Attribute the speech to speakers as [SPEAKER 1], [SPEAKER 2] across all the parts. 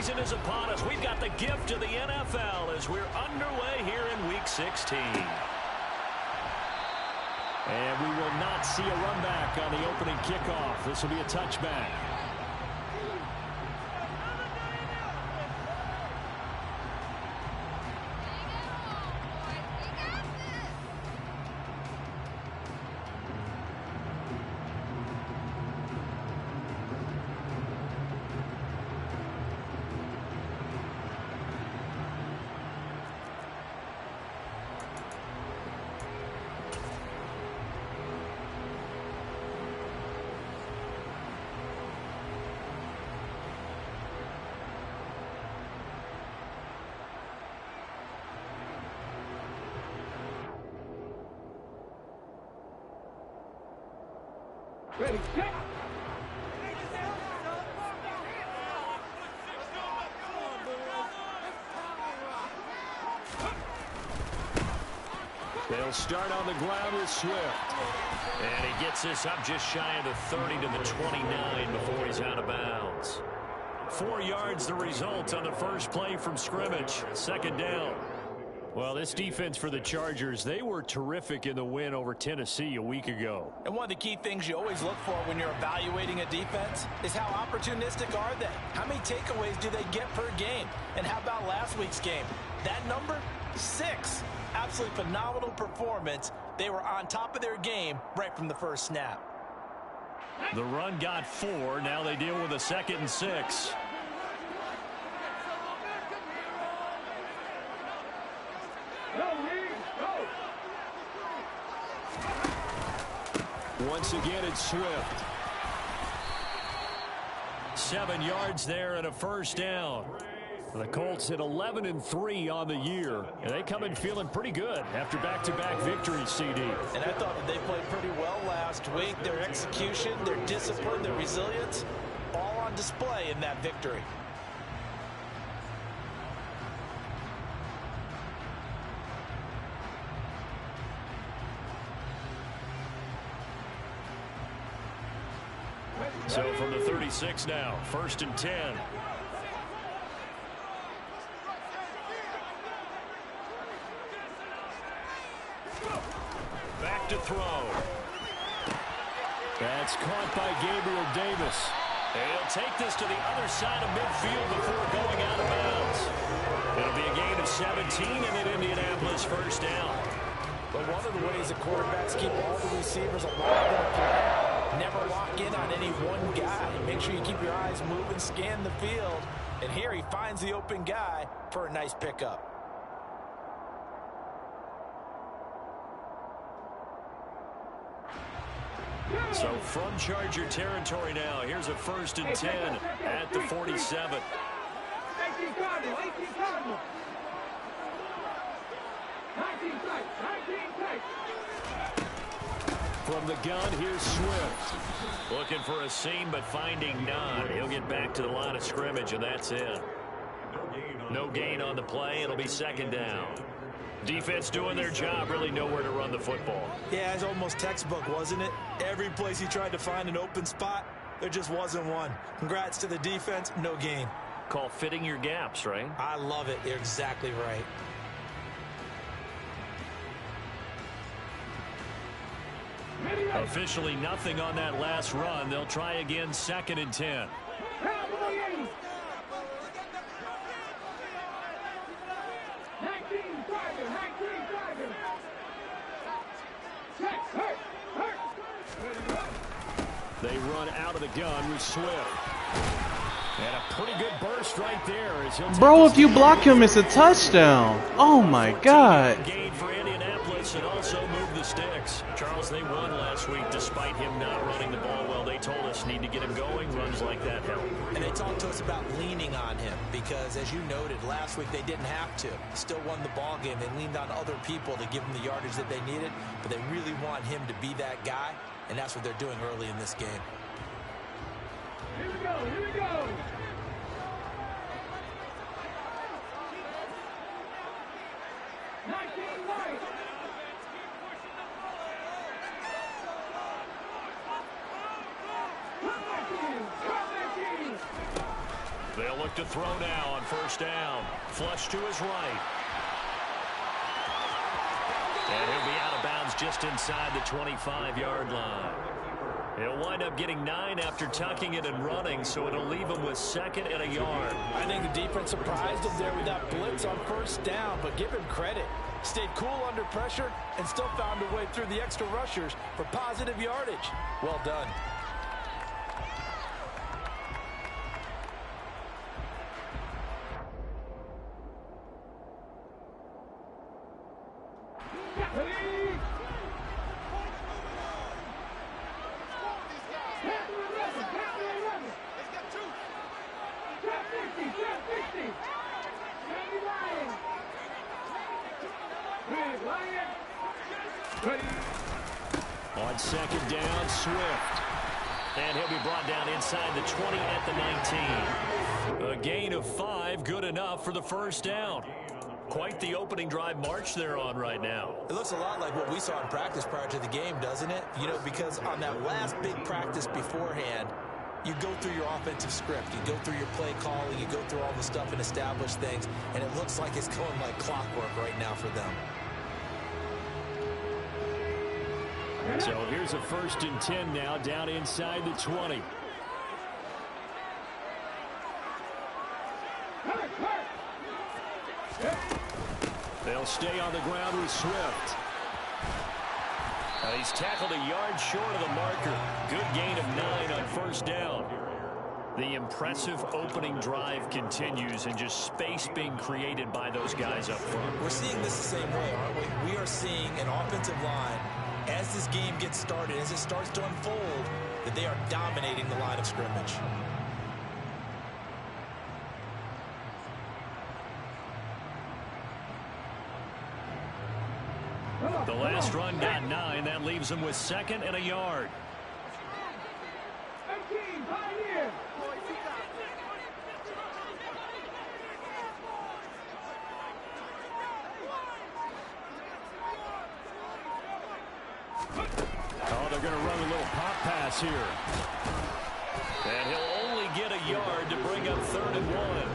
[SPEAKER 1] season is upon us. We've got the gift of the NFL as we're underway here in Week 16. And we will not see a run back on the opening kickoff. This will be a touchback.
[SPEAKER 2] Ready, set.
[SPEAKER 1] They'll start on the ground with Swift. And he gets this up just shy of the 30 to the 29 before he's out of bounds. 4 yards the result on the first play from scrimmage. Second down. Well, this defense for the Chargers, they were terrific in the win over Tennessee a week ago.
[SPEAKER 3] And one of the key things you always look for when you're evaluating a defense is how opportunistic are they? How many takeaways do they get per game? And how about last week's game? That number? 6. Absolutely phenomenal performance. They were on top of their game right from the first snap.
[SPEAKER 1] The run got 4. Now they deal with a 2nd and 6. Once again, it's Swift. 7 yards there and a first down. The Colts hit 11-3 on the year, and they come in feeling pretty good after back-to-back victories, CD.
[SPEAKER 3] And I thought that they played pretty well last week. Their execution, their discipline, their resilience, all on display in that victory.
[SPEAKER 1] So from the 36 now, 1st and 10. Back to throw. That's caught by Gabriel Davis. And he'll take this to the other side of midfield before going out of bounds. It'll be a gain of 17 and an Indianapolis first down.
[SPEAKER 3] But one of the ways the quarterbacks keep all the receivers alive in a play, never lock in on any one guy. Make sure you keep your eyes moving, scan the field. And here he finds the open guy for a nice pickup.
[SPEAKER 1] So from Charger territory now, here's a 1st and 10 at the 47.
[SPEAKER 2] 18 Cardinals, 18 Cardinals. 19 tight, 19 tight.
[SPEAKER 1] From the gun, here's Swift. Looking for a seam, but finding none. He'll get back to the line of scrimmage, and that's it. No gain on the play. It'll be 2nd down. Defense doing their job, really nowhere to run the football.
[SPEAKER 3] Yeah, it's almost textbook, wasn't it? Every place he tried to find an open spot, there just wasn't one. Congrats to the defense, no gain.
[SPEAKER 1] Call fitting your gaps, right?
[SPEAKER 3] I love it. You're exactly right.
[SPEAKER 1] Officially nothing on that last run. They'll try again, 2nd and 10. They run out of the gun with Swift. And a pretty good burst right there. As he'll
[SPEAKER 4] Bro, if you block him, it's a touchdown. Oh my God.
[SPEAKER 1] Gain for Indianapolis and also move the sticks. Charles, they won last week despite him not running the ball well. They told us need to get him going. Runs like that help.
[SPEAKER 3] And they talked to us about leaning on him because, as you noted, last week they didn't have to. Still won the ball game. They leaned on other people to give them the yardage that they needed, but they really want him to be that guy, and that's what they're doing early in this game.
[SPEAKER 2] Here we go, here we go.
[SPEAKER 1] They'll look to throw now on first down. Flush to his right. And he'll be out of bounds just inside the 25-yard line. He'll wind up getting 9 after tucking it and running, so it'll leave him with 2nd and a yard.
[SPEAKER 3] I think the defense surprised him there with that blitz on first down, but give him credit. Stayed cool under pressure and still found a way through the extra rushers for positive yardage. Well done.
[SPEAKER 1] On 2nd down, Swift. And he'll be brought down inside the 20 at the 19. A gain of 5, good enough for the first down. Quite the opening drive march they're on right now.
[SPEAKER 3] It looks a lot like what we saw in practice prior to the game, doesn't it? You know, because on that last big practice beforehand, you go through your offensive script, you go through your play calling, you go through all the stuff and establish things, and it looks like it's going like clockwork right now for them.
[SPEAKER 1] So here's a 1st and 10 now, down inside the 20. They'll stay on the ground with Swift. He's tackled a yard short of the marker. Good gain of 9 on first down. The impressive opening drive continues, and just space being created by those guys up front.
[SPEAKER 3] We're seeing this the same way, aren't we? We are seeing an offensive line, as this game gets started, as it starts to unfold, that they are dominating the line of scrimmage.
[SPEAKER 1] The last run got 9. That leaves them with 2nd and a yard.
[SPEAKER 2] 18, Pioneer.
[SPEAKER 1] Oh, they're going to run a little pop pass here. And he'll only get a yard to bring up 3rd and 1.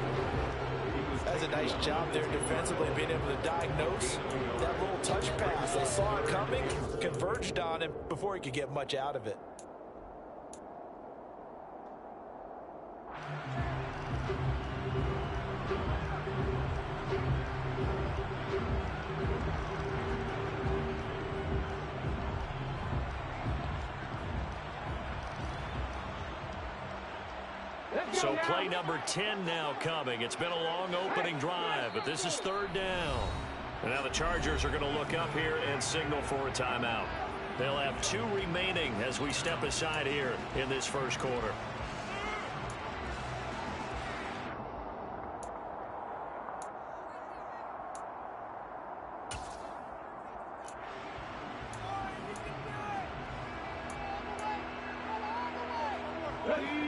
[SPEAKER 3] That's a nice job there defensively, being able to diagnose that little touch pass. They saw it coming, converged on him before he could get much out of it.
[SPEAKER 1] So play number 10 now coming. It's been a long opening drive, but this is 3rd down. And now the Chargers are going to look up here and signal for a timeout. They'll have 2 remaining as we step aside here in this first quarter.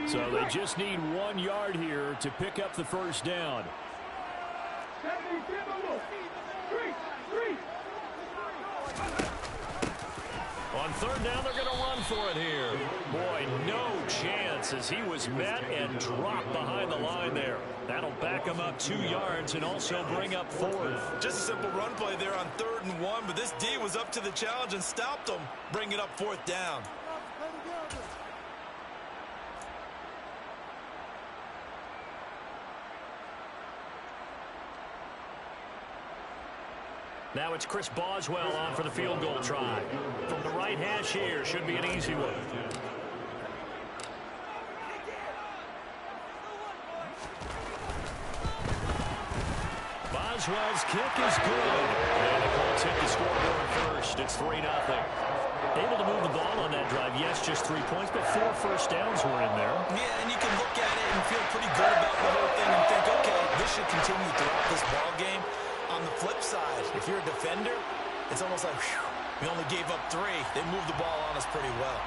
[SPEAKER 1] So they just need 1 yard here to pick up the first down. On 3rd down, they're going to run for it here. Boy, no chance as he was met and dropped behind the line there. That'll back him up 2 yards and also bring up 4th.
[SPEAKER 3] Just a simple run play there on 3rd and 1, but this D was up to the challenge and stopped him, bringing up 4th down.
[SPEAKER 1] Now it's Chris Boswell on for the field goal try. From the right hash here, should be an easy one. Boswell's kick is good. And the Colts hit the scoreboard first. It's 3-0. Able to move the ball on that drive. Yes, just 3 points, but 4 first downs were in there.
[SPEAKER 3] Yeah, and you can look at it and feel pretty good about the whole thing and think, okay, this should continue throughout this ball game. On the flip side, if you're a defender, it's almost like, whew, we only gave up 3. They moved the ball on us pretty well.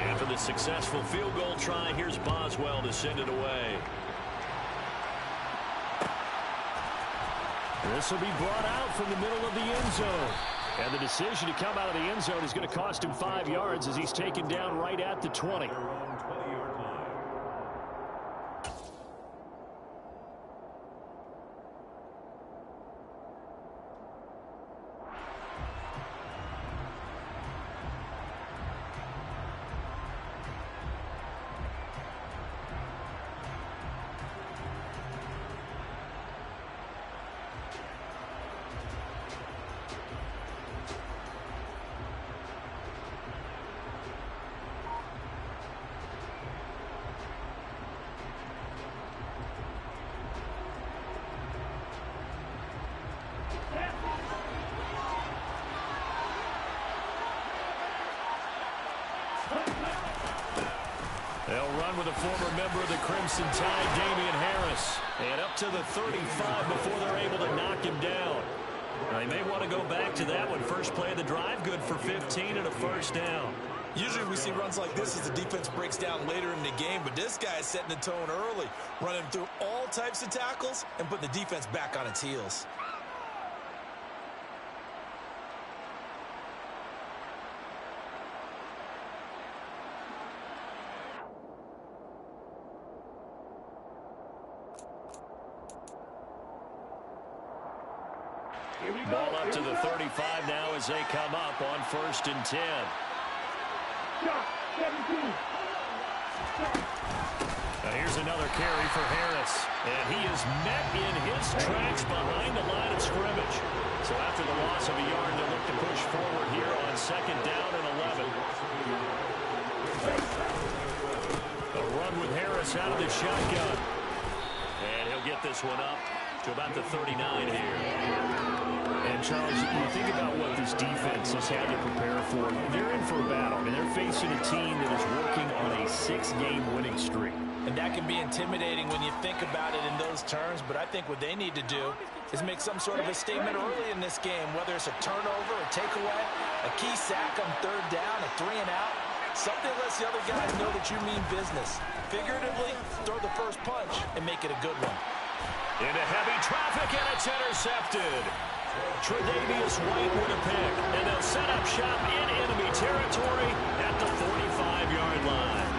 [SPEAKER 1] After the successful field goal try, here's Boswell to send it away. This will be brought out from the middle of the end zone. And the decision to come out of the end zone is going to cost him 5 yards as he's taken down right at the 20. They'll run with a former member of the Crimson Tide, Damian Harris. And up to the 35 before they're able to knock him down. Now, they may want to go back to that one. First play of the drive, good for 15 and a first down.
[SPEAKER 3] Usually we see runs like this as the defense breaks down later in the game, but this guy is setting the tone early, running through all types of tackles and putting the defense back on its heels.
[SPEAKER 1] Ball up to the 35 now as they come up on 1st and 10. Now here's another carry for Harris. And he is met in his tracks behind the line of scrimmage. So after the loss of a yard, they'll look to push forward here on 2nd down and 11. A run with Harris out of the shotgun. And he'll get this one up to about the 39 here. And, Charles, you think about what this defense has had to prepare for. They're in for a battle. I mean, they're facing a team that is working on a 6-game winning streak.
[SPEAKER 3] And that can be intimidating when you think about it in those terms, but I think what they need to do is make some sort of a statement early in this game, whether it's a turnover, a takeaway, a key sack on 3rd down, a 3 and out. Something that lets the other guys know that you mean business. Figuratively, throw the first punch and make it a good one.
[SPEAKER 1] Into heavy traffic, and it's intercepted. Tre'Davious White with a pick, and they'll set up shop in enemy territory at the 45-yard line.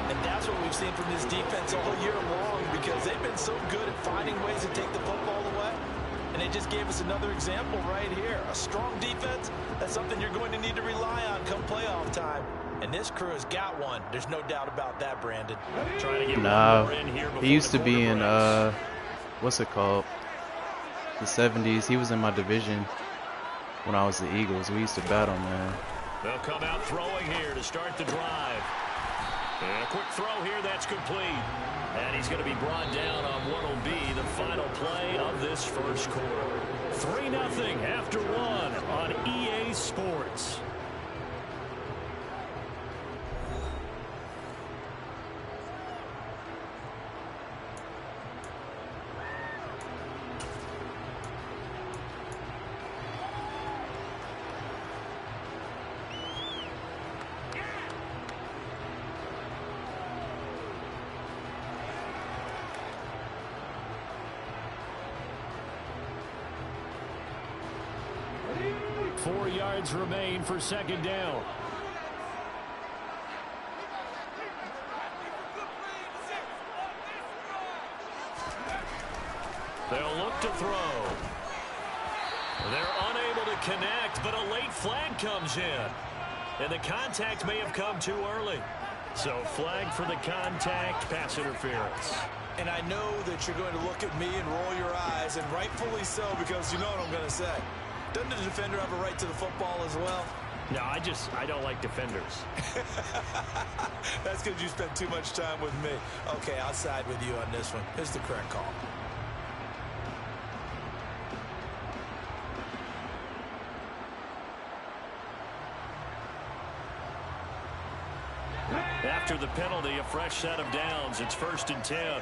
[SPEAKER 3] And that's what we've seen from this defense all year long, because they've been so good at finding ways to take the football away. And they just gave us another example right here. A strong defense, that's something you're going to need to rely on come playoff time. And this crew has got one. There's no doubt about that, Brandon.
[SPEAKER 1] Trying to get one more in here
[SPEAKER 4] he used to be in, what's it called? The 70s. He was in my division when I was the Eagles. We used to battle, man.
[SPEAKER 1] They'll come out throwing here to start the drive. And a quick throw here, that's complete. And he's going to be brought down on what will be the final play of this first quarter. 3-0 after 1 on EA Sports. Remain for 2nd down. They'll look to throw. They're unable to connect, but a late flag comes in. And the contact may have come too early. So flag for the contact, pass interference.
[SPEAKER 3] And I know that you're going to look at me and roll your eyes, and rightfully so, because you know what I'm going to say. Doesn't the defender have a right to the football as well?
[SPEAKER 1] No, I don't like defenders.
[SPEAKER 3] That's because you spent too much time with me. Okay, I'll side with you on this one. It's the correct call.
[SPEAKER 1] After the penalty, a fresh set of downs. It's 1st and 10.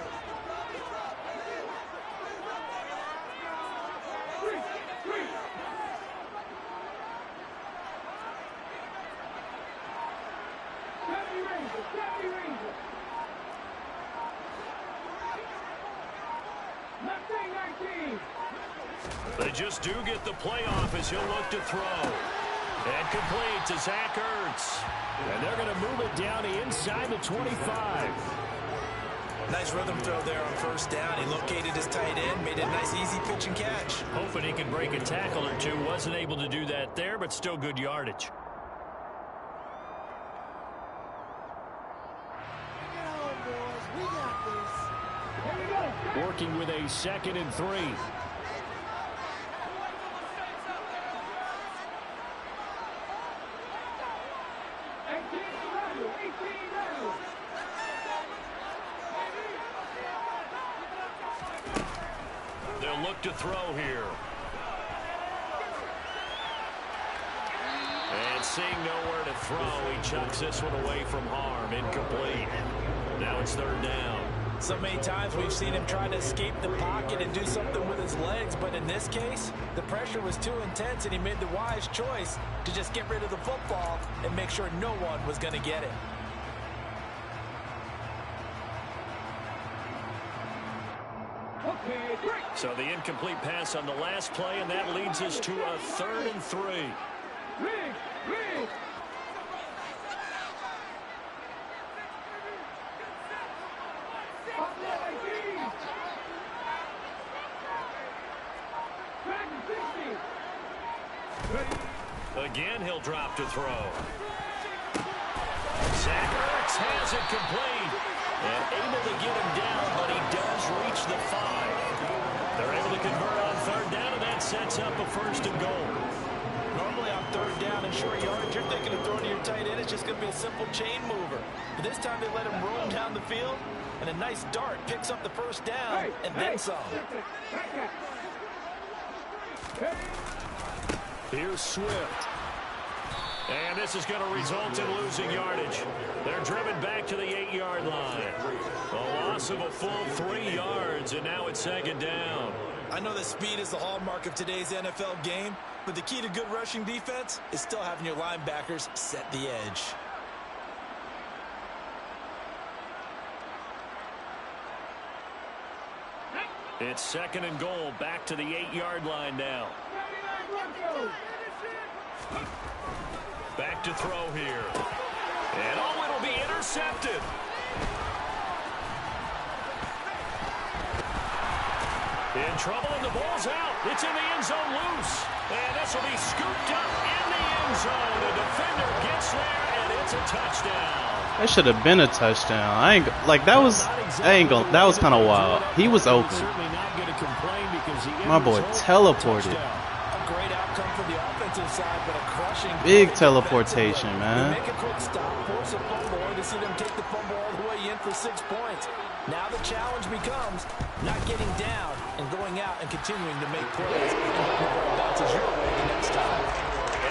[SPEAKER 1] They just do get the playoff as he'll look to throw. And complete to Zach Ertz. And they're going to move it down to inside the 25.
[SPEAKER 3] Nice rhythm throw there on first down. He located his tight end, made a nice easy pitch and catch.
[SPEAKER 1] Hoping he can break a tackle or two. Wasn't able to do that there, but still good yardage. Working with a 2nd and 3. They'll look to throw here. And seeing nowhere to throw, he chucks this one away from harm. Incomplete. Now it's 3rd down.
[SPEAKER 3] So many times we've seen him try to escape the pocket and do something with his legs, but in this case, the pressure was too intense and he made the wise choice to just get rid of the football and make sure no one was going to get it.
[SPEAKER 1] So the incomplete pass on the last play, and that leads us to a 3rd and 3. Again, he'll drop to throw. Zach Ertz has it complete. And able to get him down, but he does reach the 5. They're able to convert on 3rd down, and that sets up a 1st and goal.
[SPEAKER 3] Normally on 3rd down and short yardage, you're thinking of throwing to your tight end. It's just going to be a simple chain mover. But this time they let him roam down the field, and a nice dart picks up the 1st down, and then some.
[SPEAKER 1] Here's Swift. And this is going to result in losing yardage. They're driven back to the 8-yard line. A loss of a full 3 yards, and now it's 2nd down.
[SPEAKER 3] I know that speed is the hallmark of today's NFL game, but the key to good rushing defense is still having your linebackers set the edge.
[SPEAKER 1] It's 2nd and goal, back to the 8-yard line now. Back to throw here. And oh, it'll be intercepted. In trouble, and the ball's out. It's in the end zone loose. And this will be scooped up in the end zone. The defender gets there, and it's a touchdown.
[SPEAKER 4] That should have been a touchdown. I ain't like that was. That was kind of wild. He was open. My boy teleported.
[SPEAKER 3] Great outcome for the offensive side, but a crushing
[SPEAKER 4] big teleportation, man.
[SPEAKER 3] Make a quick stop, force a fumble, to see them take the fumble all the way in for 6 points. Now the challenge becomes not getting down and going out and continuing to make plays and hoping the ball bounces your way the next time.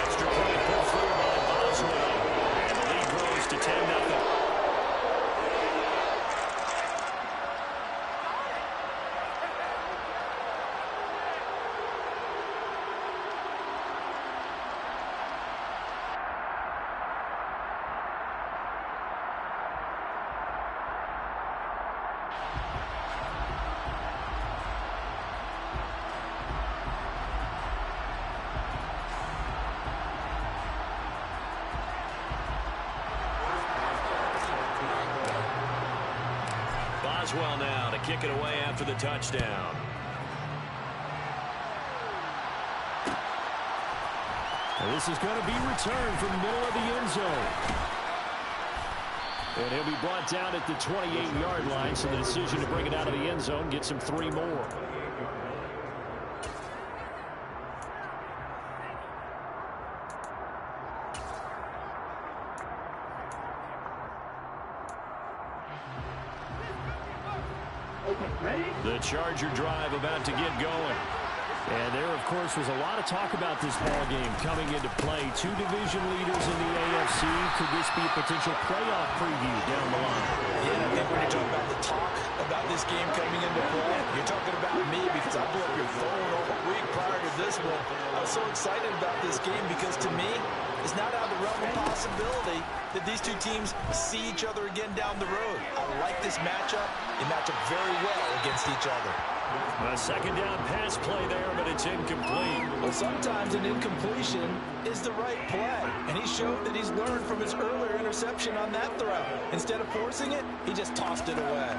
[SPEAKER 1] Extra point pulled through by Boswell, and the lead grows to 10-0. Boswell now to kick it away after the touchdown. And this is going to be returned from the middle of the end zone. And he'll be brought down at the 28-yard line, so the decision to bring it out of the end zone gets him 3 more. The Charger drive about to get going. And there, of course, was a lot of talk about this ball game coming into play. 2 division leaders in the AFC. Could this be a potential playoff preview down the line?
[SPEAKER 3] Yeah, I think when you're talking about the talk about this game coming into play, you're talking about me because I blew up your phone all week prior to this one. I was so excited about this game because, to me, it's not out of the realm of possibility that these 2 teams see each other again down the road. I like this matchup. They match up very well against each other.
[SPEAKER 1] A second down pass play there, but it's incomplete.
[SPEAKER 3] Well, sometimes an incompletion is the right play, and he showed that he's learned from his earlier interception on that throw. Instead of forcing it, he just tossed it away.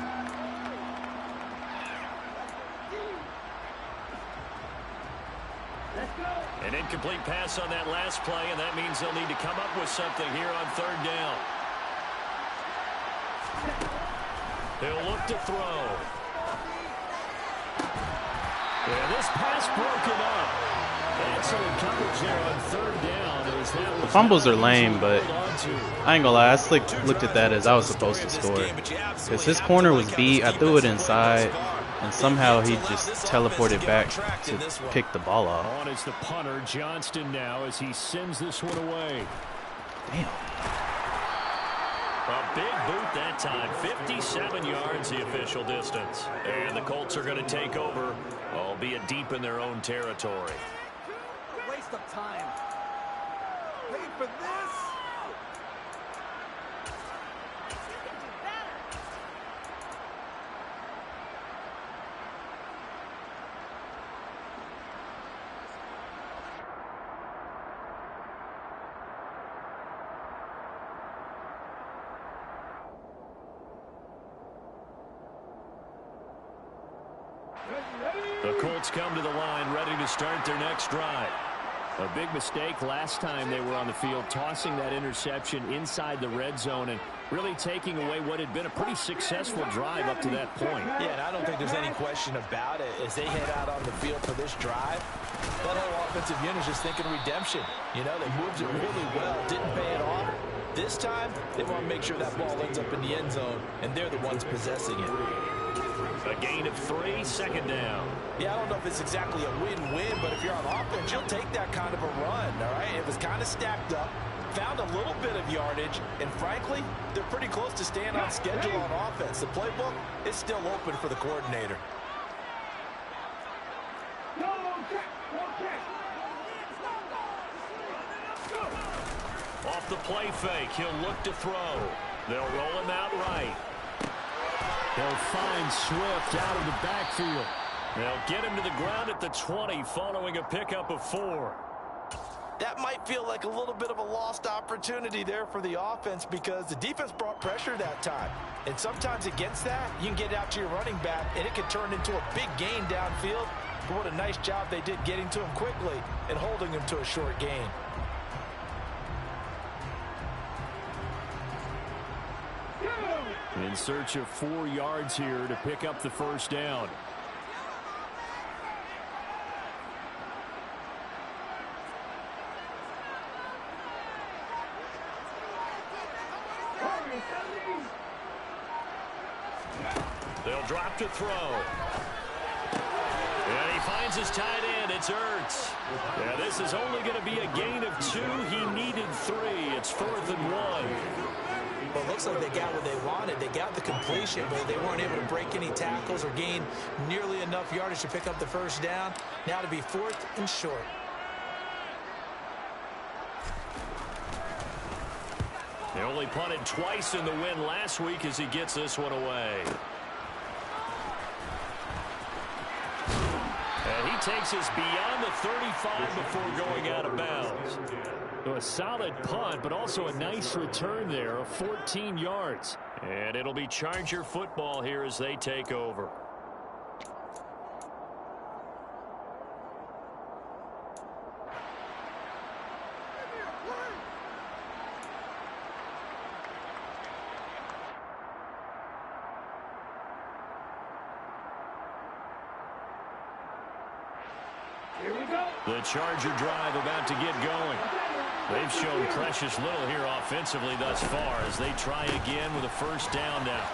[SPEAKER 1] An incomplete pass on that last play, and that means they'll need to come up with something here on third down. They'll look to throw. Yeah, this pass broken up. Excellent coverage there on third down.
[SPEAKER 4] The fumbles are lame, but I ain't gonna lie, I looked at that as I was supposed to score. Because his corner was beat, I threw it inside, and somehow he just teleported back to pick the ball off.
[SPEAKER 1] On is the punter, Johnston now, as he sends this one away.
[SPEAKER 4] Damn.
[SPEAKER 1] A big boot that time, 57 yards the official distance. And the Colts are going to take over, albeit deep in their own territory.
[SPEAKER 2] Waste of time. Paid for this.
[SPEAKER 1] The Colts come to the line, ready to start their next drive.
[SPEAKER 5] A big mistake last time they were on the field, tossing that interception inside the red zone and really taking away what had been a pretty successful drive up to that point.
[SPEAKER 3] Yeah, and I don't think there's any question about it. As they head out on the field for this drive, that whole offensive unit is just thinking redemption. You know, they moved it really well, didn't pay it off. This time, they want to make sure that ball ends up in the end zone, and they're the ones possessing it.
[SPEAKER 1] A gain of 3, second down.
[SPEAKER 3] Yeah, I don't know if it's exactly a win-win, but if you're on offense, you'll take that kind of a run, all right? It was kind of stacked up, found a little bit of yardage, and frankly, they're pretty close to staying on schedule on offense. The playbook is still open for the coordinator.
[SPEAKER 1] Off the play fake, he'll look to throw. They'll roll him out right.
[SPEAKER 5] They'll find Swift out of the backfield.
[SPEAKER 1] They'll get him to the ground at the 20 following a pickup of 4.
[SPEAKER 3] That might feel like a little bit of a lost opportunity there for the offense because the defense brought pressure that time. And sometimes against that, you can get out to your running back, and it can turn into a big gain downfield. But what a nice job they did getting to him quickly and holding him to a short gain.
[SPEAKER 5] In search of 4 yards here to pick up the first down.
[SPEAKER 1] They'll drop to throw. And he finds his tight end. It's Ertz. Yeah, this is only going to be a gain of 2. He needed 3. It's 4th and 1.
[SPEAKER 3] Well, it looks like they got what they wanted. They got the completion, but they weren't able to break any tackles or gain nearly enough yardage to pick up the first down. Now to be 4th and short.
[SPEAKER 1] They only punted twice in the win last week as he gets this one away. And he takes us beyond the 35 before going out of bounds.
[SPEAKER 5] So a solid punt, but also a nice return there of 14 yards.
[SPEAKER 1] And it'll be Charger football here as they take over.
[SPEAKER 2] Here we go.
[SPEAKER 1] The Charger drive about to get going. They've shown precious little here offensively thus far as they try again with a first down now.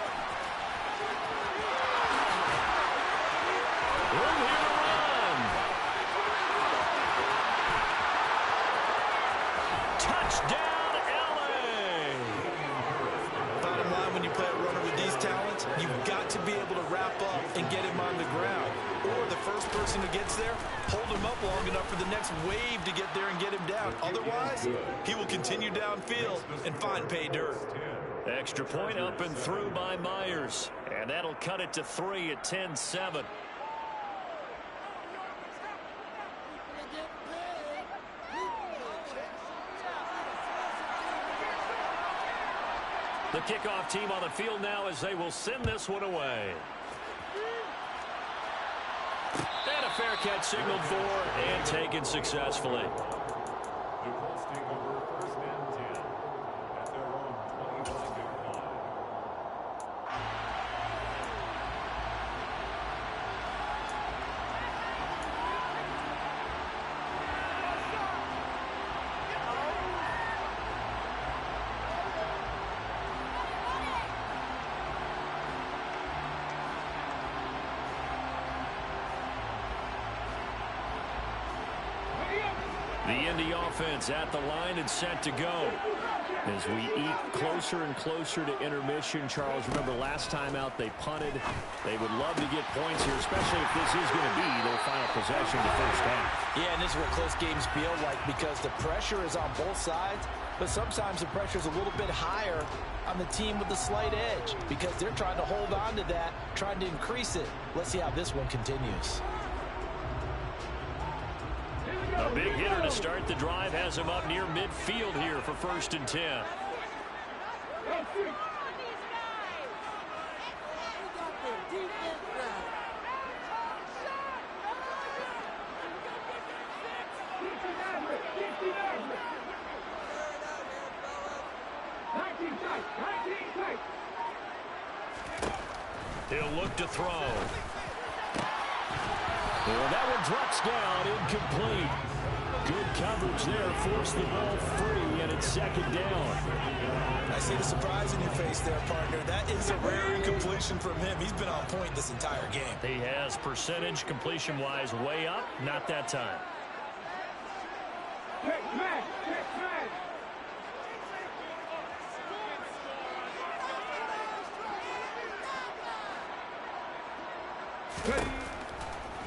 [SPEAKER 1] Room here to run. Touchdown, LA.
[SPEAKER 3] Bottom line, when you play a runner with these talents, you've got to be able to wrap up and get him on the ground. Or the first person who gets there, hold him up long enough for the next wave to get there and get him down. Otherwise, he will continue downfield and find pay dirt.
[SPEAKER 1] Extra point up and through by Myers. And that'll cut it to 3 at 10-7. The kickoff team on the field now as they will send this one away. And a fair catch signaled for and taken successfully. The Indy offense at the line and set to go. As we eat closer and closer to intermission, Charles, remember last time out they punted. They would love to get points here, especially if this is going to be their final possession the first half.
[SPEAKER 3] Yeah, and this is what close games feel like because the pressure is on both sides, but sometimes the pressure is a little bit higher on the team with the slight edge because they're trying to hold on to that, trying to increase it. Let's see how this one continues.
[SPEAKER 1] A big hitter to start the drive has him up near midfield here for 1st and 10. He'll look to throw. Well, that one drops down, incomplete. Good coverage there, forced the ball free, and it's 2nd down.
[SPEAKER 3] I see the surprise in your face there, partner. That is a rare incompletion from him. He's been on point this entire game.
[SPEAKER 1] He has percentage completion-wise way up, not that time.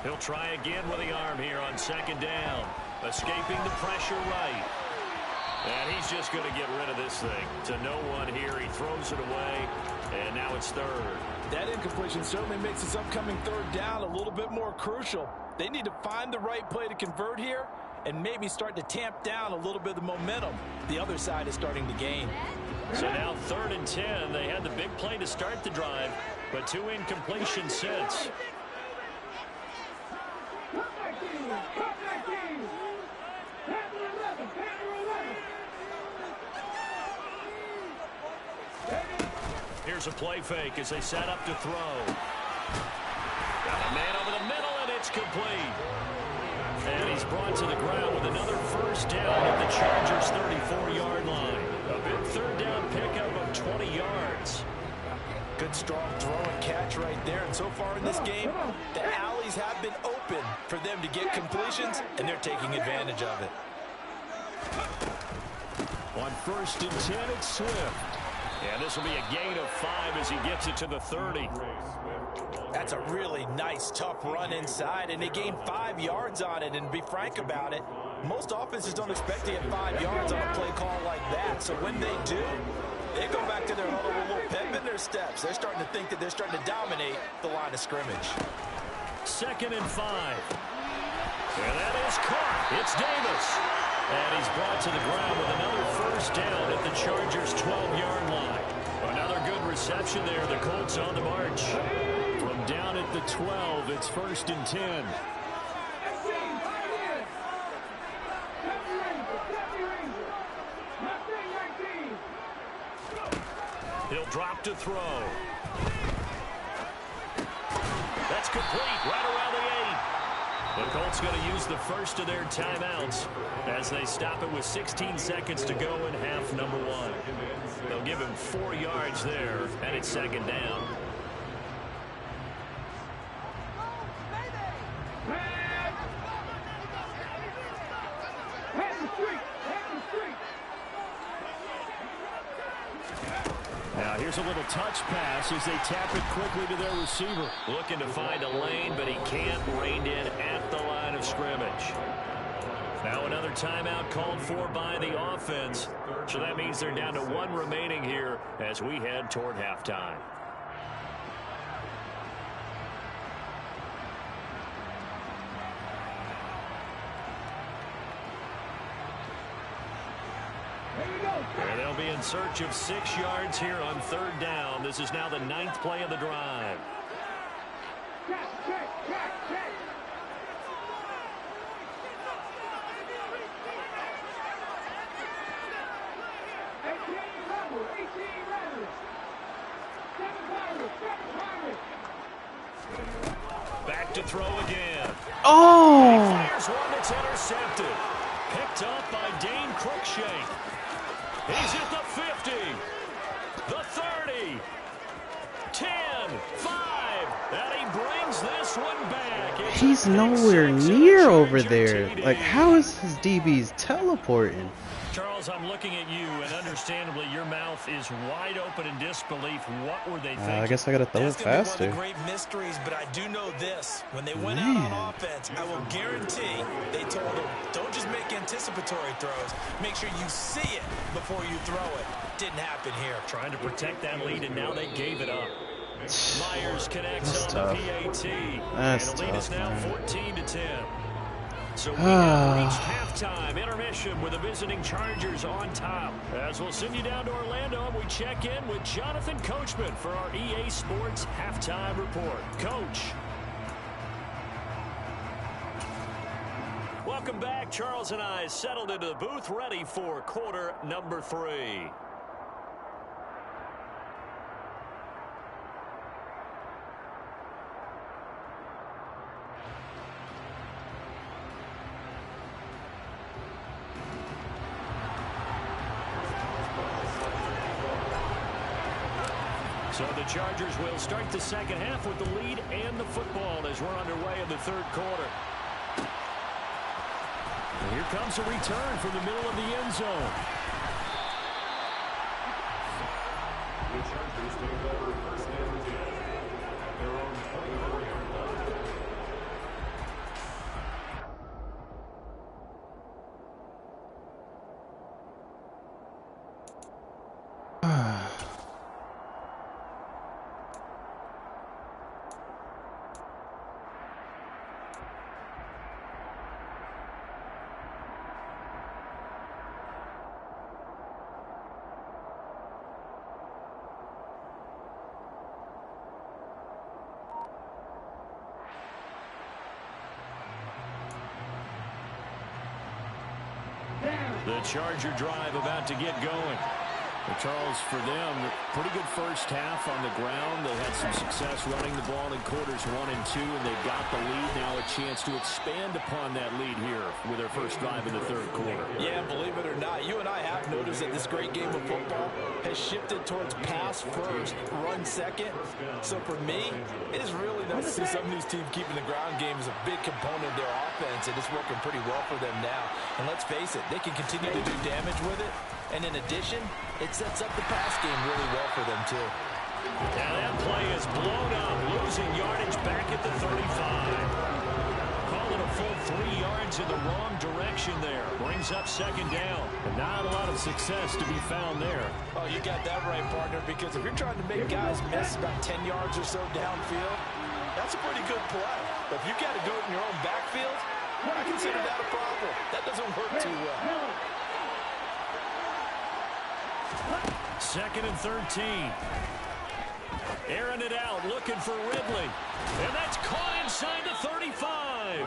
[SPEAKER 1] He'll try again with the arm here on 2nd down. Escaping the pressure right. And he's just going to get rid of this thing. To no one here. He throws it away. And now it's 3rd.
[SPEAKER 3] That incompletion certainly makes this upcoming 3rd down a little bit more crucial. They need to find the right play to convert here and maybe start to tamp down a little bit of the momentum the other side is starting to gain.
[SPEAKER 1] So now 3rd and 10. They had the big play to start the drive, but 2 incompletions since. Here's a play fake as they set up to throw. Got a man over the middle, and it's complete. And he's brought to the ground with another 1st down at the Chargers' 34-yard line. A big 3rd down pickup of 20 yards.
[SPEAKER 3] Good strong throw and catch right there. And so far in this game, the alleys have been open for them to get completions, and they're taking advantage of it.
[SPEAKER 1] On 1st and 10, it's Swift. And this will be a gain of 5 as he gets it to the 30.
[SPEAKER 3] That's a really nice, tough run inside, and they gained 5 yards on it. And to be frank about it, most offenses don't expect to get 5 yards on a play call like that. So when they do, they go back to their huddle with a little pep in their steps. They're starting to think that they're starting to dominate the line of scrimmage.
[SPEAKER 1] 2nd and 5. And that is caught. It's Davis. And he's brought to the ground with another 1st down at the Chargers' 12-yard line. Another good reception there. The Colts on the march. From down at the 12, it's 1st and 10. He'll drop to throw. That's complete right around the 8. The Colts going to use the first of their timeouts as they stop it with 16 seconds to go in half number 1. They'll give him 4 yards there, and it's 2nd down. Now here's a little touch pass as they tap it quickly to their receiver. Looking to find a lane, but he can't. Reined in at the line of scrimmage. Now another timeout called for by the offense. So that means they're down to 1 remaining here as we head toward halftime.
[SPEAKER 2] Here we go.
[SPEAKER 1] And they'll be in search of 6 yards here on 3rd down. This is now the 9th play of the drive. Back to throw again.
[SPEAKER 4] Oh!
[SPEAKER 1] He fires one that's intercepted. Picked up by Dane Cruikshank. He's at the 50, the 30, 10, 5, and he brings this one back.
[SPEAKER 4] He's nowhere near over there. Like, how is his DBs teleporting?
[SPEAKER 1] Charles, I'm looking at you, and understandably, your mouth is wide open in disbelief. What were they thinking?
[SPEAKER 4] I guess I gotta throw it faster.
[SPEAKER 3] One of the great mysteries, but I do know this: when they went out on offense, I will guarantee they told him, "Don't just make anticipatory throws. Make sure you see it before you throw it." Didn't happen here.
[SPEAKER 1] Trying to protect that lead, and now they gave it up. Myers connects
[SPEAKER 4] That's
[SPEAKER 1] on
[SPEAKER 4] tough.
[SPEAKER 1] the PAT.
[SPEAKER 4] That's
[SPEAKER 1] and the lead
[SPEAKER 4] tough,
[SPEAKER 1] is now
[SPEAKER 4] man.
[SPEAKER 1] 14-10. So we have reached halftime intermission with the visiting Chargers on top. As we'll send you down to Orlando, and we check in with Jonathan Coachman for our EA Sports Halftime Report. Coach. Welcome back. Charles and I settled into the booth, ready for quarter number 3. So the Chargers will start the second half with the lead and the football as we're underway in the 3rd quarter. And here comes a return from the middle of the end zone.
[SPEAKER 2] The Chargers take over 1st and 10. Their own 24-yard line.
[SPEAKER 1] The Charger drive about to get going. Well, Charles, for them, pretty good first half on the ground. They had some success running the ball in quarters 1 and 2, and they've got the lead now, a chance to expand upon that lead here with their first drive in the 3rd quarter.
[SPEAKER 3] Yeah, believe it or not, you and I have noticed that this great game of football has shifted towards pass first, run second. So for me, it is really nice to see some of these teams keeping the ground game as a big component of their offense, and it's working pretty well for them now. And let's face it, they can continue to do damage with it. And in addition, it sets up the pass game really well for them, too.
[SPEAKER 1] Now that play is blown up, losing yardage back at the 35. Call it a full 3 yards in the wrong direction there. Brings up 2nd down. And not a lot of success to be found there.
[SPEAKER 3] Oh, you got that right, partner, because if you're trying to make guys miss about 10 yards or so downfield, that's a pretty good play. But if you've got to do it in your own backfield, I consider that a problem. That doesn't work too well.
[SPEAKER 1] 2nd and 13. Airing it out, looking for Ridley. And that's caught inside the 35.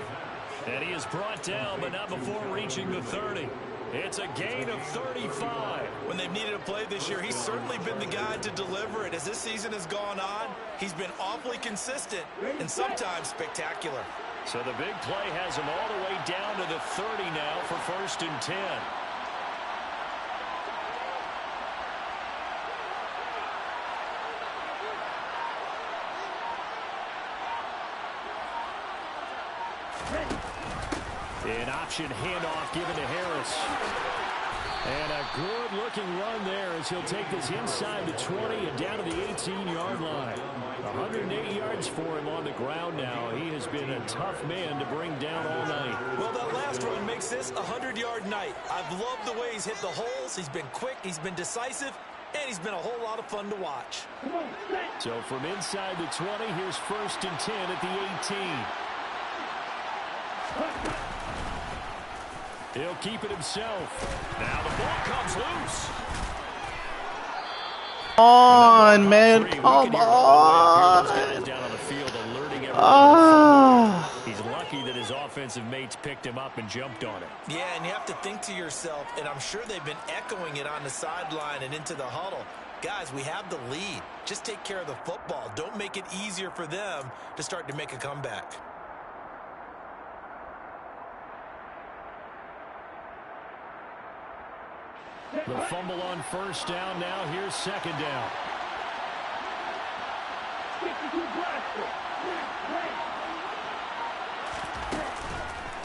[SPEAKER 1] And he is brought down, but not before reaching the 30. It's a gain of 35.
[SPEAKER 3] When they've needed a play this year, he's certainly been the guy to deliver it. As this season has gone on, he's been awfully consistent and sometimes spectacular.
[SPEAKER 1] So the big play has him all the way down to the 30 now for 1st and 10. An option handoff given to Harris. And a good-looking run there as he'll take this inside the 20 and down to the 18-yard line. 180 yards for him on the ground now. He has been a tough man to bring down all night.
[SPEAKER 3] Well, that last run makes this a 100-yard night. I've loved the way he's hit the holes. He's been quick, he's been decisive, and he's been a whole lot of fun to watch.
[SPEAKER 1] So from inside the 20, here's 1st and 10 at the 18. He'll keep it himself. Now the ball comes loose.
[SPEAKER 4] on, man. Come on. Ah.
[SPEAKER 1] He's lucky that his offensive mates picked him up and jumped on it.
[SPEAKER 3] Yeah, and you have to think to yourself, and I'm sure they've been echoing it on the sideline and into the huddle. Guys, we have the lead. Just take care of the football. Don't make it easier for them to start to make a comeback.
[SPEAKER 1] The fumble on first down. Now here's second down.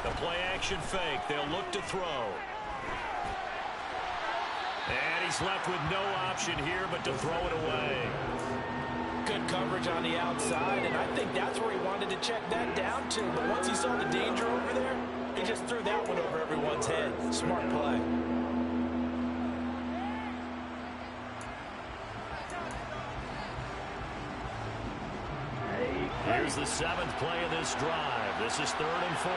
[SPEAKER 1] The play action fake. They'll look to throw. And he's left with no option here but to throw it away.
[SPEAKER 3] Good coverage on the outside, and I think that's where he wanted to check that down to. But once he saw the danger over there, he just threw that one over everyone's head. Smart play.
[SPEAKER 1] Here's the 7th play of this drive. This is 3rd and 4.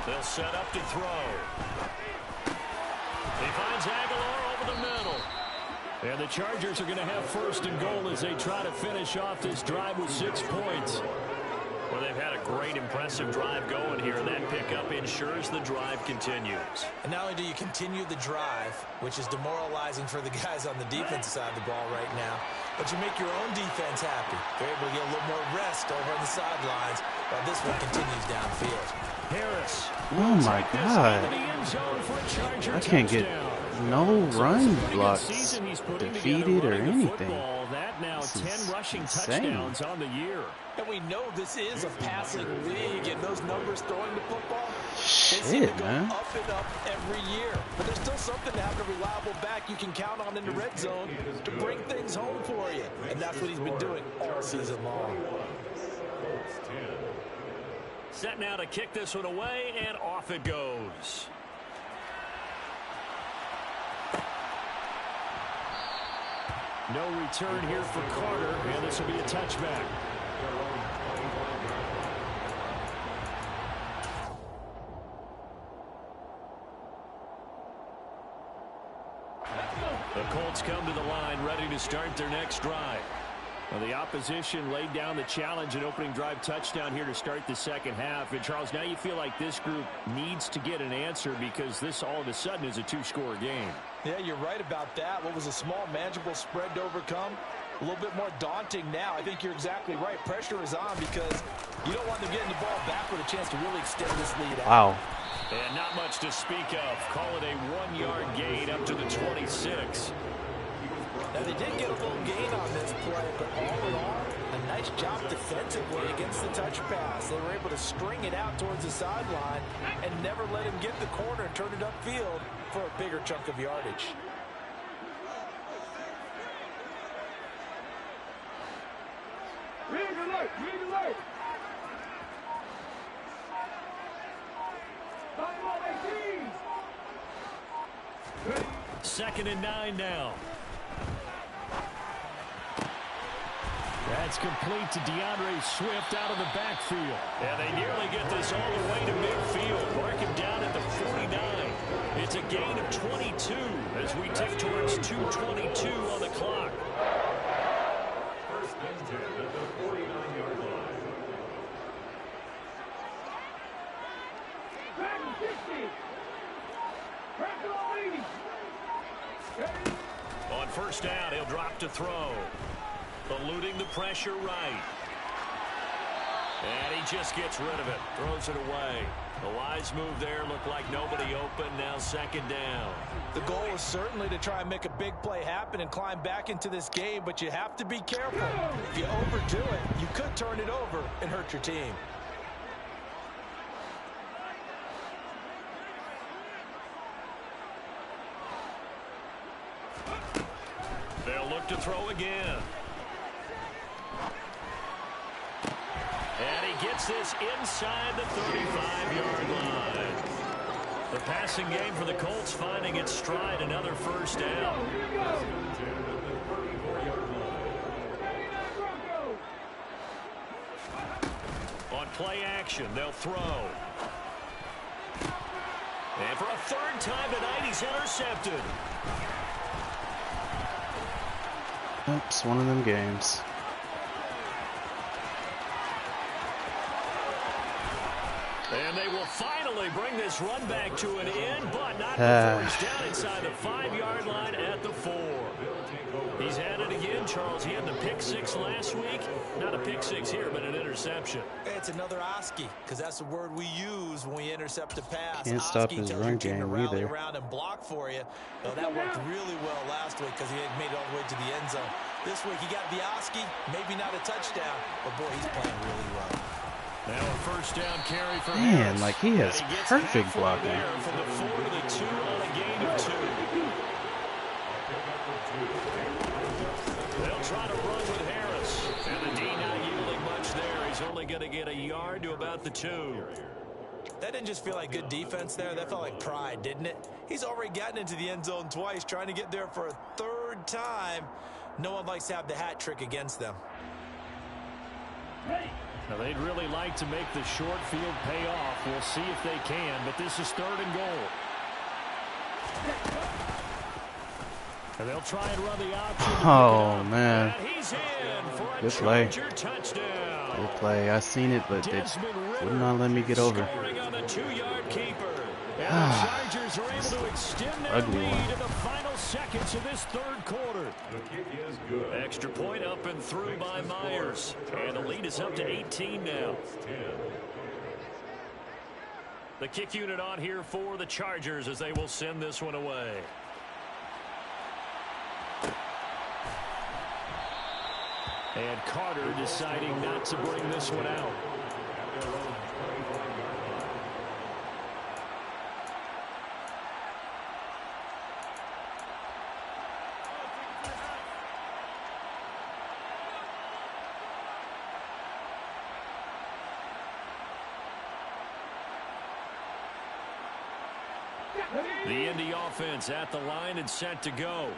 [SPEAKER 1] They'll set up to throw. He finds Aguilar over the middle. And the Chargers are going to have 1st and goal as they try to finish off this drive with 6 points. Well, they've had a great, impressive drive going here, and that pickup ensures the drive continues.
[SPEAKER 3] And not only do you continue the drive, which is demoralizing for the guys on the defensive side of the ball right now, but you make your own defense happy. They're able to get a little more rest over on the sidelines while this one continues downfield.
[SPEAKER 1] Harris.
[SPEAKER 4] Oh, my God. I can't get no run blocks defeated or anything.
[SPEAKER 1] That now 10 rushing
[SPEAKER 4] insane.
[SPEAKER 1] touchdowns on the year.
[SPEAKER 3] And we know this is a passing league, and those numbers throwing the football, they seem
[SPEAKER 4] Shit,
[SPEAKER 3] to go
[SPEAKER 4] man.
[SPEAKER 3] up and up every year. But there's still something to having a reliable back you can count on in the red zone to bring things home for you. And that's what he's been doing all season long.
[SPEAKER 1] Set now to kick this one away, and off it goes. No return here for Carter, and this will be a touchback. The Colts come to the line, ready to start their next drive. Well, the opposition laid down the challenge and opening drive touchdown here to start the second half. And, Charles, now you feel like this group needs to get an answer because this all of a sudden is a 2-score game.
[SPEAKER 3] Yeah, you're right about that. What was a small, manageable spread to overcome? A little bit more daunting now. I think you're exactly right. Pressure is on because you don't want them getting the ball back with a chance to really extend this lead out.
[SPEAKER 4] Wow.
[SPEAKER 1] And not much to speak of. Call it a 1-yard gain up to the 26.
[SPEAKER 3] Now, they did get a little gain on this play, but all in all, a nice job defensively against the touch pass. They were able to string it out towards the sideline and never let him get the corner and turn it upfield for a bigger chunk of yardage.
[SPEAKER 1] Second and 9 now. That's complete to DeAndre Swift out of the backfield. And they nearly get this all the way to midfield. Mark him down at the 49. It's a gain of 22 as we tick towards 2:22 on the clock.
[SPEAKER 2] First and 10 at the 49-yard line.
[SPEAKER 1] On first down, he'll drop to throw. Eluding the pressure right. And he just gets rid of it. Throws it away. The wise move there. Looked like nobody open. Now second down.
[SPEAKER 3] The goal is certainly to try and make a big play happen and climb back into this game, but you have to be careful. If you overdo it, you could turn it over and hurt your team.
[SPEAKER 1] They'll look to throw again. And he gets this inside the 35-yard line. The passing game for the Colts finding its stride, another first down. On play action, they'll throw. And for a third time tonight he's intercepted.
[SPEAKER 4] Oops, one of them games.
[SPEAKER 1] And they will finally bring this run back to an end, but not before he's down inside the 5-yard line at the 4. He's at it again, Charles. He had the pick 6 last week. Not a pick 6 here, but an interception.
[SPEAKER 3] It's another Oski, because that's the word we use when we intercept a pass.
[SPEAKER 4] Can't stop his run game either.
[SPEAKER 3] Around and block for you. Well, that worked really well last week because he had made it all the way to the end zone. This week he got the Oski, maybe not a touchdown, but boy, he's playing really well.
[SPEAKER 1] Now a first down carry for
[SPEAKER 4] Man,
[SPEAKER 1] Harris.
[SPEAKER 4] like he has perfect blocking.
[SPEAKER 1] From the 4 to the 2 on a gain of 2. They'll try to run with Harris. And the D not yielding much there. He's only going to get a yard to about the 2.
[SPEAKER 3] That didn't just feel like good defense there. That felt like pride, didn't it? He's already gotten into the end zone twice, trying to get there for a 3rd time. No one likes to have the hat trick against them.
[SPEAKER 1] Now they'd really like to make the short field pay off. We'll see if they can, but this is 3rd and goal. And they'll try and run the option.
[SPEAKER 4] Oh, man.
[SPEAKER 1] And he's in for a
[SPEAKER 4] Good play.
[SPEAKER 1] Charger touchdown.
[SPEAKER 4] Good play. I seen it, but they would not let me get over.
[SPEAKER 1] Scoring on the 2-yard keeper. And the Chargers are able to extend their
[SPEAKER 4] Ugly
[SPEAKER 1] lead
[SPEAKER 4] one.
[SPEAKER 1] in the final seconds of this 3rd quarter.
[SPEAKER 2] The kick is good.
[SPEAKER 1] Extra point up and through by Myers. And the lead is up to 18 now. The kick unit on here for the Chargers as they will send this one away. And Carter deciding not to bring this one out. The Indy offense at the line and set to go.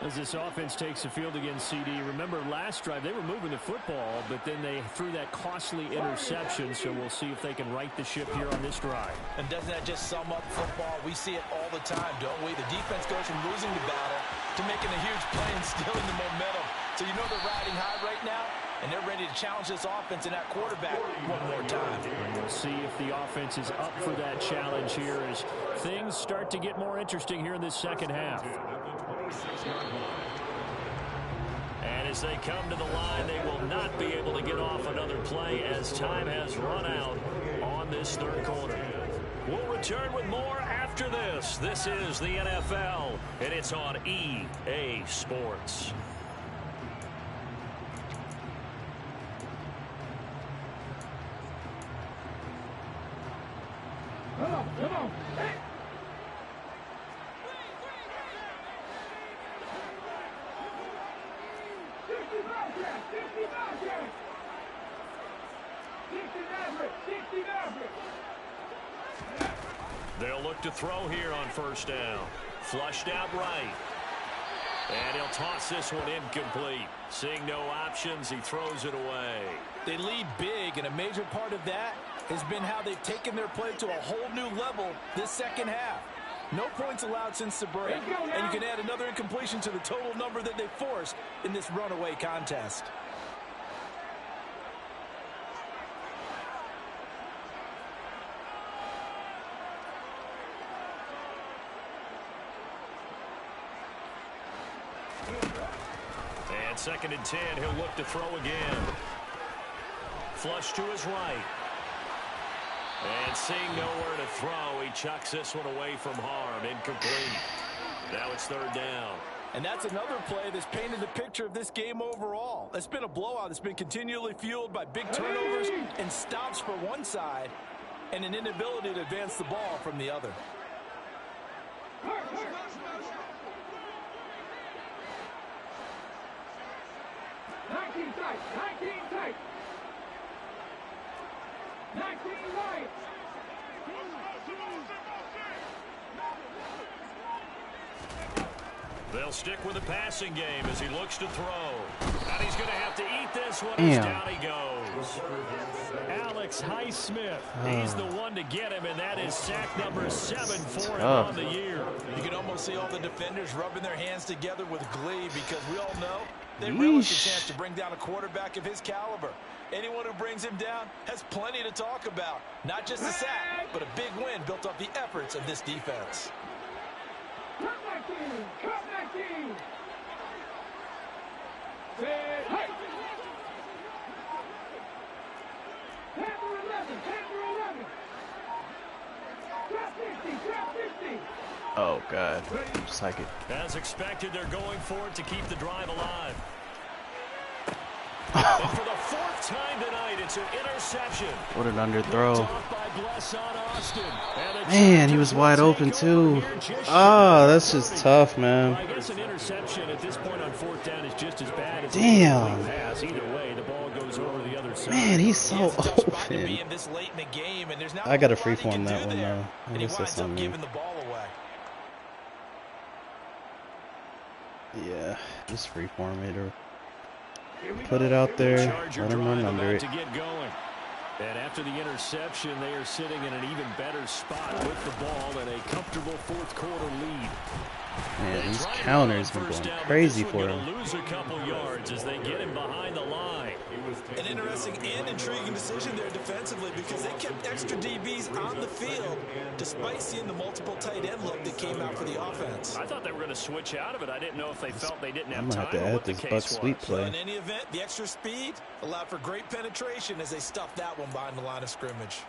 [SPEAKER 1] As this offense takes the field against CD, remember last drive they were moving the football, but then they threw that costly interception, so we'll see if they can right the ship here on this drive.
[SPEAKER 3] And doesn't that just sum up football? We see it all the time, don't we? The defense goes from losing the battle to making a huge play and stealing the momentum. So you know they're riding high right now, and they're ready to challenge this offense and that quarterback one more time.
[SPEAKER 1] And we'll see if the offense is up for that challenge here as things start to get more interesting here in this second half. And as they come to the line, they will not be able to get off another play as time has run out on this 3rd quarter. We'll return with more after this. This is the NFL, and it's on EA Sports.
[SPEAKER 6] Come on. Hey.
[SPEAKER 1] They'll look to throw here on 1st down. Flushed out right. And he'll toss this one incomplete. Seeing no options, he throws it away.
[SPEAKER 3] They lead big, and a major part of that has been how they've taken their play to a whole new level this second half. No points allowed since the break, and you can add another incompletion to the total number that they forced in this runaway contest.
[SPEAKER 1] And 2nd and 10, he'll look to throw again. Flush to his right. And seeing nowhere to throw, he chucks this one away from harm. Incomplete. Now it's 3rd down.
[SPEAKER 3] And that's another play that's painted the picture of this game overall. It's been a blowout that's been continually fueled by big turnovers and stops for one side and an inability to advance the ball from the other.
[SPEAKER 6] 19 tight. 19 right.
[SPEAKER 1] They'll stick with the passing game as he looks to throw. And he's going to have to eat this this one is
[SPEAKER 4] Damn.
[SPEAKER 1] down he goes. Alex Highsmith, he's the one to get him, and that is sack number 7 for him on the year.
[SPEAKER 3] You can almost see all the defenders rubbing their hands together with glee because we all know they relish the chance to bring down a quarterback of his caliber. Anyone who brings him down has plenty to talk about. Not just a sack, but a big win built off the efforts of this defense.
[SPEAKER 6] Cut back in. Cut back in. Hey. Panther 11. Panther 11. Trap 60. Trap 60.
[SPEAKER 4] Oh God, just like it.
[SPEAKER 1] As expected, they're going for it to keep the drive alive. And for the 4th time tonight, it's an interception.
[SPEAKER 4] What an underthrow.
[SPEAKER 1] Man,
[SPEAKER 4] Man, he was wide open too. Ah, that's just tough, man.
[SPEAKER 5] I guess an interception at this point on 4th down is just as bad as
[SPEAKER 4] Damn.
[SPEAKER 5] a pass. Either way, the ball goes over the other side.
[SPEAKER 4] Man, he's so
[SPEAKER 3] It's a tough spot to
[SPEAKER 4] open.
[SPEAKER 3] be in this late in the game, and there's not
[SPEAKER 4] I gotta
[SPEAKER 3] a whole lot he
[SPEAKER 4] freeform
[SPEAKER 3] can
[SPEAKER 4] that
[SPEAKER 3] do
[SPEAKER 4] one
[SPEAKER 3] there,
[SPEAKER 4] though. I
[SPEAKER 3] and he
[SPEAKER 4] guess
[SPEAKER 3] winds
[SPEAKER 4] that's
[SPEAKER 3] up
[SPEAKER 4] on me.
[SPEAKER 3] giving the ball away.
[SPEAKER 4] Yeah, just freeform it or put it out there.
[SPEAKER 1] Charger
[SPEAKER 4] Let him run
[SPEAKER 1] drive
[SPEAKER 4] under
[SPEAKER 1] about
[SPEAKER 4] it.
[SPEAKER 1] to get going. And after the interception, they are sitting in an even better spot with the ball and a comfortable 4th quarter lead.
[SPEAKER 4] Man, these counters been going crazy for him.
[SPEAKER 1] Lose a couple yards as they get him behind the line.
[SPEAKER 3] An interesting and intriguing decision there defensively because they kept extra DBs on the field despite seeing the multiple tight end look that came out for the offense.
[SPEAKER 1] I thought they were going to switch out of it. I didn't know if they felt they didn't have
[SPEAKER 4] I'm gonna
[SPEAKER 1] time
[SPEAKER 4] have to
[SPEAKER 1] or
[SPEAKER 4] add
[SPEAKER 1] what the
[SPEAKER 4] this
[SPEAKER 1] case
[SPEAKER 4] Buck sweep
[SPEAKER 1] was.
[SPEAKER 3] So
[SPEAKER 4] play.
[SPEAKER 3] in any event, the extra speed allowed for great penetration as they stuffed that one behind the line of scrimmage.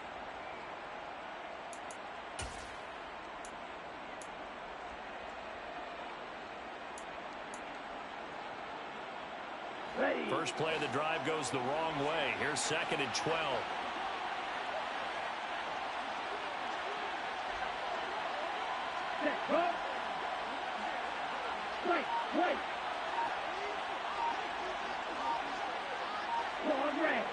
[SPEAKER 1] First play of the drive goes the wrong way. Here's 2nd and 12.
[SPEAKER 6] Set. Up. Right. Long red.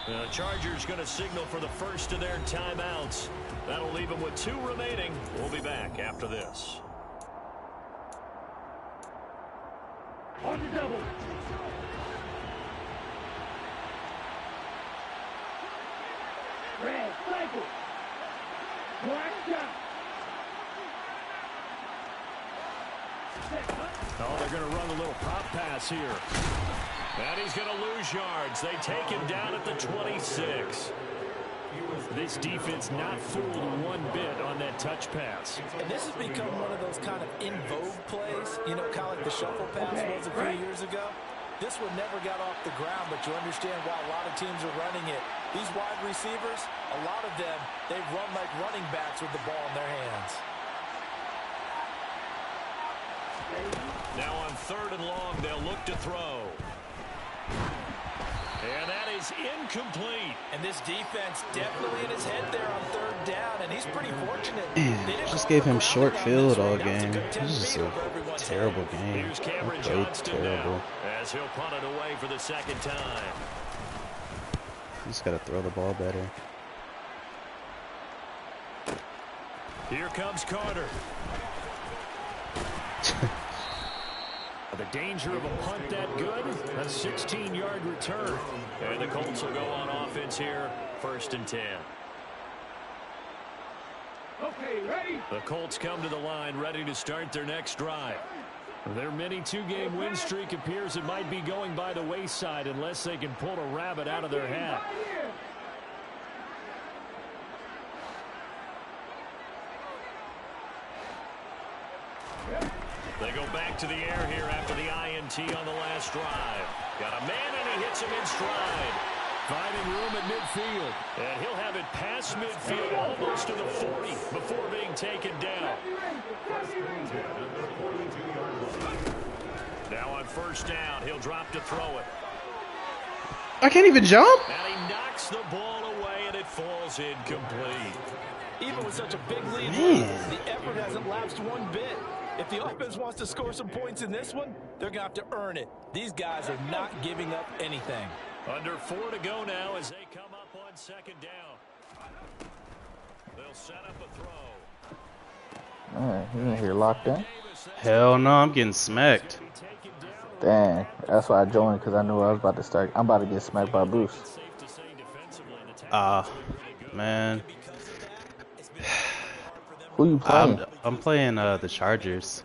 [SPEAKER 1] The Chargers going to signal for the first of their timeouts. That'll leave them with 2 remaining. We'll be back after this.
[SPEAKER 6] On the double. Red. Cycle. Black shot. Set. Up.
[SPEAKER 1] Oh, they're going to run a little pop pass here. And he's going to lose yards. They take him down at the 26. This defense not fooled one bit on that touch pass.
[SPEAKER 3] And this has become one of those kind of in vogue plays, you know, kind of like the shuffle pass was a few years ago. This one never got off the ground, but you understand why a lot of teams are running it. These wide receivers, a lot of them, they run like running backs with the ball in their hands.
[SPEAKER 1] Now on 3rd and long, they'll look to throw. And that is incomplete.
[SPEAKER 3] And this defense definitely in his head there on 3rd down, and he's pretty fortunate.
[SPEAKER 4] Man, just gave him short field all game. This is a terrible game.
[SPEAKER 1] Here's
[SPEAKER 4] He
[SPEAKER 1] Cameron
[SPEAKER 4] played
[SPEAKER 1] Johnston
[SPEAKER 4] terrible.
[SPEAKER 1] now, as he'll punt it away for the 2nd time.
[SPEAKER 4] He's got to throw the ball better.
[SPEAKER 1] Here comes Carter. The danger of a punt that good? A 16-yard return. And the Colts will go on offense here, 1st and 10.
[SPEAKER 6] Okay, ready?
[SPEAKER 1] The Colts come to the line ready to start their next drive. Their mini 2-game win streak appears it might be going by the wayside unless they can pull a rabbit out of their hat. They go back to the air here after the INT on the last drive. Got a man and he hits him in stride. Finding room at midfield. And he'll have it past midfield almost to the 40 before being taken down. Now on 1st down, he'll drop to throw it.
[SPEAKER 4] I can't even jump?
[SPEAKER 1] And he knocks the ball away and it falls incomplete.
[SPEAKER 3] Even with such a big lead,
[SPEAKER 4] Man.
[SPEAKER 3] the effort hasn't lapsed one bit. If the offense wants to score some points in this one, they're going to have to earn it. These guys are not giving up anything.
[SPEAKER 1] Under 4 to go now as they come up on 2nd down. They'll set up a throw.
[SPEAKER 4] Alright, he's in here locked in.
[SPEAKER 1] Davis
[SPEAKER 4] Hell no, I'm getting smacked.
[SPEAKER 7] Dang, that's why I joined, because I knew I was about to start. I'm about to get smacked by Bruce.
[SPEAKER 4] Man.
[SPEAKER 7] Who you playing?
[SPEAKER 4] I'm playing the Chargers.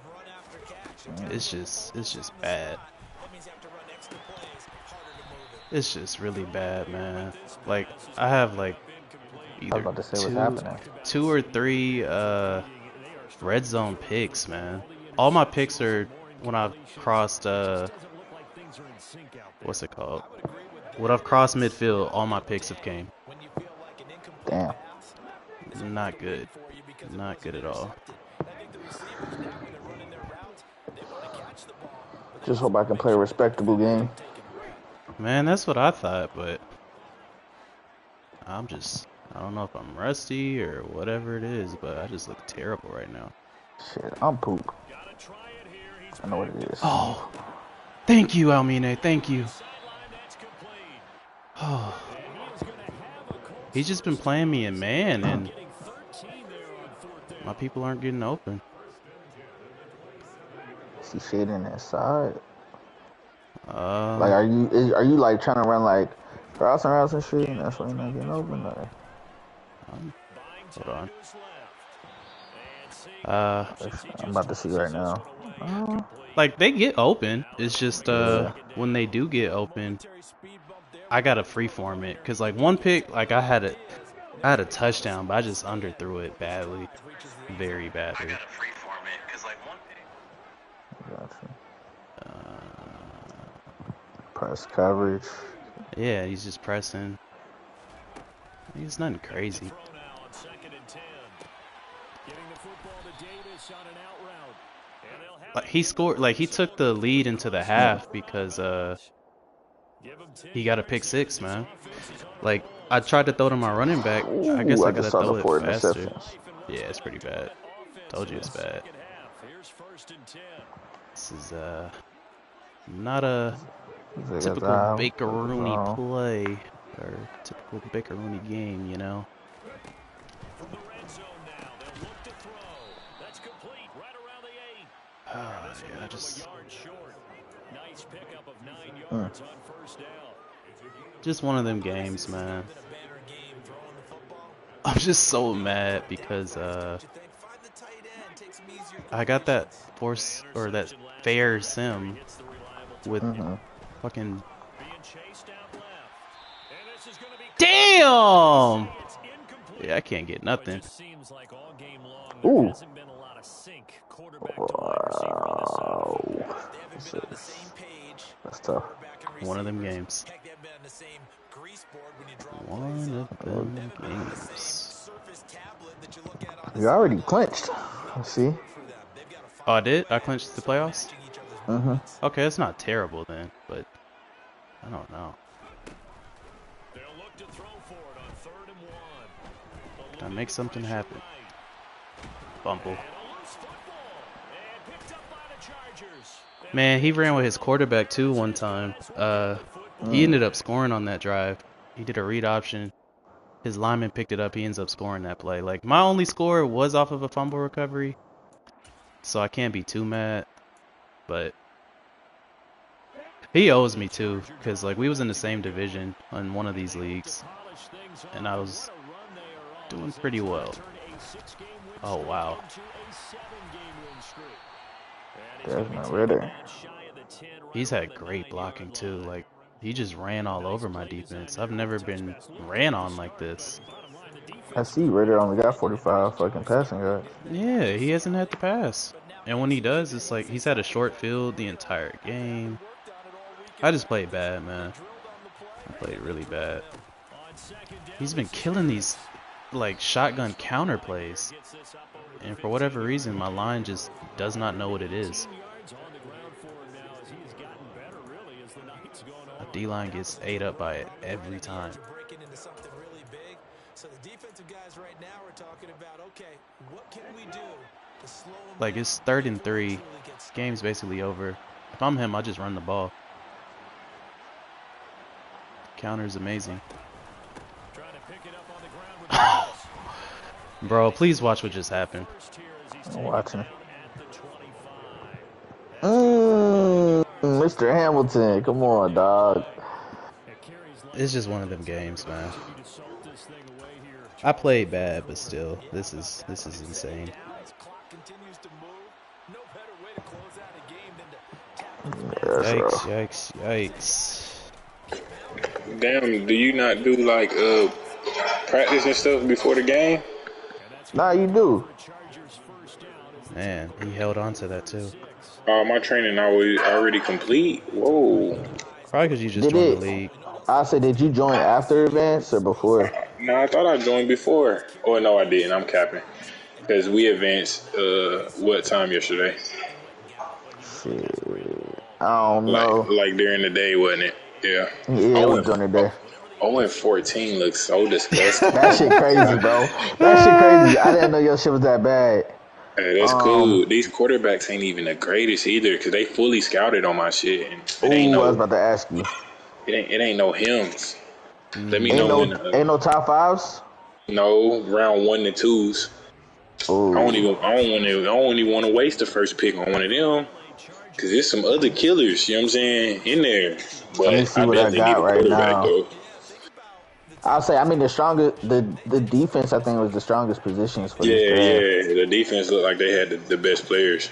[SPEAKER 4] It's just bad. It's just really bad, man. Like I have like
[SPEAKER 7] I was
[SPEAKER 4] either
[SPEAKER 7] about to say what's happening.
[SPEAKER 4] two or three red zone picks, man. All my picks are when I've crossed what's it called? When I've crossed midfield, all my picks have came.
[SPEAKER 7] Damn.
[SPEAKER 4] Not good. Not good at all.
[SPEAKER 7] Just hope I can play a respectable game.
[SPEAKER 4] Man, that's what I thought, but I don't know if I'm rusty or whatever it is, but I just look terrible right now.
[SPEAKER 7] Shit, I'm poop. I know what it is.
[SPEAKER 4] Oh, thank you, Almine. Thank you. Oh. He's just been playing me in man, and my people aren't getting open.
[SPEAKER 7] Is he shading that side?
[SPEAKER 4] Like,
[SPEAKER 7] are you like trying to run like routes and shit, and that's why you're not getting open? Or?
[SPEAKER 4] Hold on.
[SPEAKER 7] I'm about to see right now.
[SPEAKER 4] Like they get open. It's just when they do get open, I gotta freeform it because like one pick, like I had a touchdown, but I just underthrew it badly, very badly. I gotta freeform it because like one pick.
[SPEAKER 7] Gotcha. Press coverage.
[SPEAKER 4] Yeah, he's just pressing. It's nothing crazy. Like he scored, like he took the lead into the half because he got a pick six, man. Like I tried to throw to my running back. I guess I gotta throw it faster. Yeah, it's pretty bad. Told you it's bad. This is not a typical Baker-Rooney play or typical Baker-Rooney game, you know. Yeah, just one of them games, man. I'm just so mad because I got that that fair sim with fucking damn. Yeah, I can't get nothing.
[SPEAKER 7] Ooh. Wow. That's tough.
[SPEAKER 4] One of them games. One of them games.
[SPEAKER 7] You already clinched. Let's see.
[SPEAKER 4] Oh, I did? I clinched the playoffs? Okay, it's not terrible then, but I don't know. Can I make something happen? Fumble. Man, he ran with his quarterback too one time. He ended up scoring on that drive. He did a read option. His lineman picked it up. He ends up scoring that play. Like, my only score was off of a fumble recovery, so I can't be too mad. But he owes me too, because like we was in the same division in one of these leagues, and I was doing pretty well. Oh wow.
[SPEAKER 7] There's my Ritter.
[SPEAKER 4] He's had great blocking too. Like he just ran all over my defense. I've never been ran on like this.
[SPEAKER 7] I see Ritter only got 45 fucking passing yards.
[SPEAKER 4] Yeah, he hasn't had to pass. And when he does, it's like he's had a short field the entire game. I just played bad, man. I played really bad. He's been killing these like shotgun counter plays. And for whatever reason, my line just does not know what it is. A D-line gets ate up by it every time. Like, it's 3rd and 3. Game's basically over. If I'm him, I just run the ball. Counter's amazing. Bro, please watch what just happened.
[SPEAKER 7] I'm watching. Mr. Hamilton, come on, dog.
[SPEAKER 4] It's just one of them games, man. I played bad, but still, this is insane. Yikes, yikes, yikes.
[SPEAKER 8] Damn, do you not do like practice and stuff before the game?
[SPEAKER 7] Nah, you do.
[SPEAKER 4] Man, he held on to that too.
[SPEAKER 8] My training already complete. Whoa.
[SPEAKER 4] Probably because you just joined the league.
[SPEAKER 7] I said, did you join after advance or before?
[SPEAKER 8] No, I thought I joined before. Oh, no, I didn't. I'm capping. Because we advanced, what time yesterday?
[SPEAKER 7] Shit. I don't know.
[SPEAKER 8] Like during the day, wasn't it? Yeah.
[SPEAKER 7] Yeah, it was during the day.
[SPEAKER 8] 0-14 looks so disgusting.
[SPEAKER 7] That shit crazy, bro. That shit crazy. I didn't know your shit was that bad.
[SPEAKER 8] Hey, that's cool. These quarterbacks ain't even the greatest either because they fully scouted on my shit. And
[SPEAKER 7] I was about to ask you.
[SPEAKER 8] It ain't no hymns. Let me
[SPEAKER 7] Ain't
[SPEAKER 8] know
[SPEAKER 7] ain't no top fives?
[SPEAKER 8] No, round 1 and 2s.
[SPEAKER 7] Ooh.
[SPEAKER 8] I don't even want to waste the first pick on one of them because there's some other killers, you know what I'm saying, in there. But
[SPEAKER 7] Let me see what I got right now.
[SPEAKER 8] Though.
[SPEAKER 7] I'll say, I mean, the defense, I think, was the strongest positions for this draft.
[SPEAKER 8] Yeah, the defense looked like they had the best players.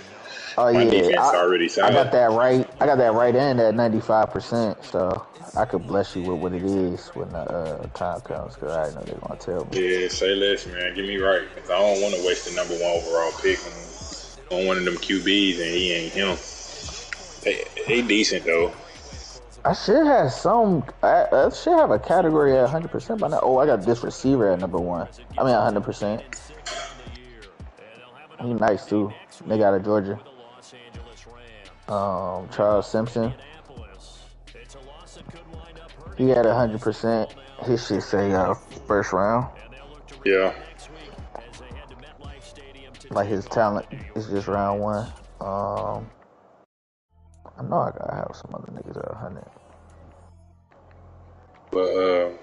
[SPEAKER 7] Oh,
[SPEAKER 8] My
[SPEAKER 7] yeah.
[SPEAKER 8] defense already solid.
[SPEAKER 7] I got that right in at 95%, so I could bless you with what it is when the time comes, because I know they're going to tell me.
[SPEAKER 8] Yeah, say less, man. Get me right, because I don't want to waste the number 1 overall pick on one of them QBs, and he ain't him. They decent, though.
[SPEAKER 7] I should have I should have a category at 100% by now. Oh, I got this receiver at number 1. I mean, 100%. He nice, too. Nigga out of Georgia. Charles Simpson. He had 100%. His shit say first round.
[SPEAKER 8] Yeah.
[SPEAKER 7] Like his talent is just round 1. I know I gotta have some other niggas at 100.
[SPEAKER 8] But